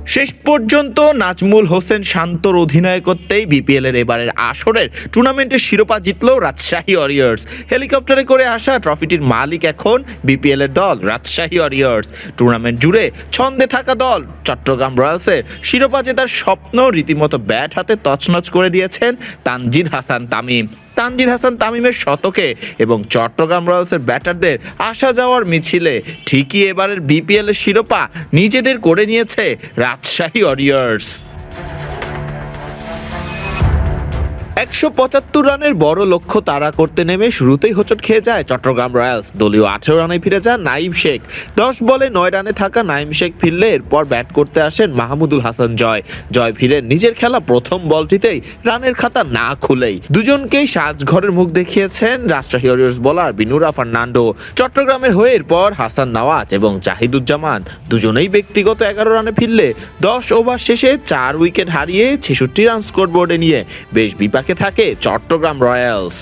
শেষ পর্যন্ত নাজমুল হোসেন শান্তর অধিনায়কত্বেই বিপিএল এর এবারের আসরের টুর্নামেন্টের শিরোপা জিতল রাজশাহী ওয়ারিয়র্স। হেলিকপ্টারে করে আসা ট্রফিটির মালিক এখন বিপিএল এর দল রাজশাহী ওয়ারিয়র্স। টুর্নামেন্ট জুড়ে ছন্দে থাকা দল চট্টগ্রাম রয়্যালসের শিরোপা জেতার স্বপ্ন রীতিমতো ব্যাট হাতে তছনছ করে দিয়েছেন তানজিদ হাসান তামিম। তানজিদ হাসান তামিমের শতকে এবং চট্টগ্রাম রয়্যালসের ব্যাটারদের আসা যাওয়ার মিছিলে ঠিকই এবারের বিপিএল এর শিরোপা নিজেদের করে নিয়েছে রাজশাহী ওয়ারিয়র্স। 175 রানের বড় লক্ষ্য তাড়া করতে নেমে শুরুতেই হোঁচট খেয়ে যায় চট্টগ্রাম রয়্যালস। দলীয় 18 রানে ফিরে যান নাঈম শেখ। 10 বলে 9 রানে থাকা নাঈম শেখ ফিরলে এরপর ব্যাট করতে আসেন মাহমুদুল হাসান জয়। জয় ফিরেন নিজের খেলা প্রথম বলটিতেই রানের খাতা না খুলেই। দুজনকেই সাজঘরের মুখ দেখিয়েছেন Rajshahi Warriors bowler Binura Fernando. চট্টগ্রামের হয়ে এরপর হাসান নওয়াজ এবং জাহিদুজ্জামান দুজনেই ব্যক্তিগত 11 রানে ফিরলে 10 ওভার শেষে 4 উইকেট হারিয়ে 66 রান স্কোরবোর্ডে নিয়ে বেশ বিপাকে থাকে চট্টগ্রাম রয়্যালস।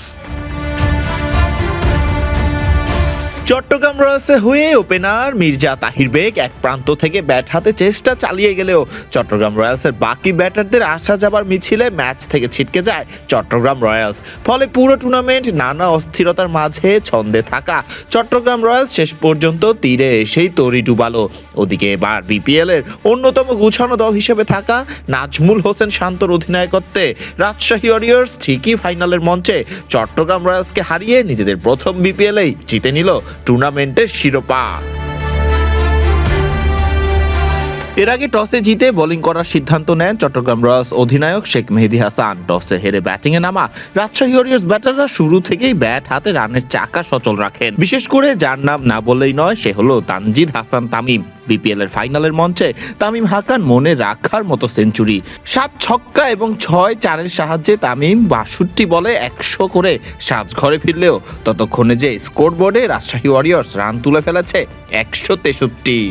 চট্টগ্রাম রয়্যালসের হয়ে ওপেনার মির্জা তাহির বেগ এক প্রান্ত থেকে ব্যাট হাতে চেষ্টা চালিয়ে গেলেও চট্টগ্রাম রয়্যালসের বাকি ব্যাটারদের আসা যাবার মিছিলে ম্যাচ থেকে ছিটকে যায় চট্টগ্রাম রয়্যালস। ফলে পুরো টুর্নামেন্ট নানা অস্থিরতার মাঝে ছন্দে থাকা চট্টগ্রাম রয়্যালস শেষ পর্যন্ত তীরে এসেই তরি ডুবালো। ওদিকে এবার বিপিএল এর অন্যতম গুছানো দল হিসেবে থাকা নাজমুল হোসেন শান্তর অধিনায়কত্বে রাজশাহী ওয়ারিয়র্স ঠিকই ফাইনালের মঞ্চে চট্টগ্রাম রয়্যালসকে হারিয়ে নিজেদের প্রথম বিপিএলেই জিতে নিল টুর্নামেন্টের শিরোপা। এর আগে টসে জিতে বোলিং করার সিদ্ধান্ত নেন চট্টগ্রাম রয়্যালস অধিনায়ক শেখ মেহেদী হাসান। টসে হেরে ব্যাটিংয়ে নামা রাজশাহী ওয়ারিয়র্স ব্যাটাররা শুরু থেকেই ব্যাট হাতে রানের চাকা সচল রাখেন। বিশেষ করে যার নাম না বললেই নয় সে হলো তানজিদ হাসান তামিম। বিপিএল এর ফাইনালের মঞ্চে তামিম হাকান মনে রাখার মতো সেঞ্চুরি। 7 ছক্কা এবং 6 চারের সাহায্যে তামিম 62 বলে 100 করে সাজঘরে ফিরলেও ততক্ষণে যে স্কোরবোর্ডে রাজশাহী ওয়ারিয়র্স রান তুলে ফেলেছে 163।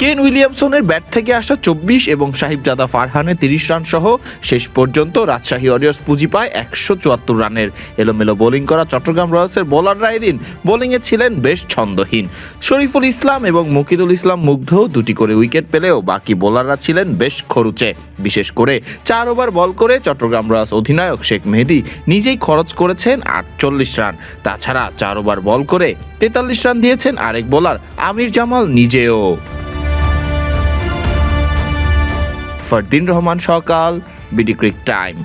কেন উইলিয়ামসনের ব্যাট থেকে আসা 24 এবং সাহিবজাদা ফারহানের 30 রান সহ শেষ পর্যন্ত রাজশাহী ওয়ারিয়র্স পুঁজি পায় 174 রানের। এলোমেলো বোলিং করা চট্টগ্রাম রয়্যালসের বোলাররা এদিন বোলিংয়ে ছিলেন বেশ ছন্দহীন। শরীফুল ইসলাম এবং মুকিদুল ইসলাম মুগ্ধ 2টি করে উইকেট পেলেও বাকি বোলাররা ছিলেন বেশ খরুচে। বিশেষ করে 4 ওভার বল করে চট্টগ্রাম রয়্যালস অধিনায়ক শেখ মেহেদী নিজেই খরচ করেছেন 48 রান। তাছাড়া 4 ওভার বল করে 43 রান দিয়েছেন আরেক বোলার আমির জামাল নিজেও। ফরদিন রহমান সকাল, বিডি ক্রিক টাইম।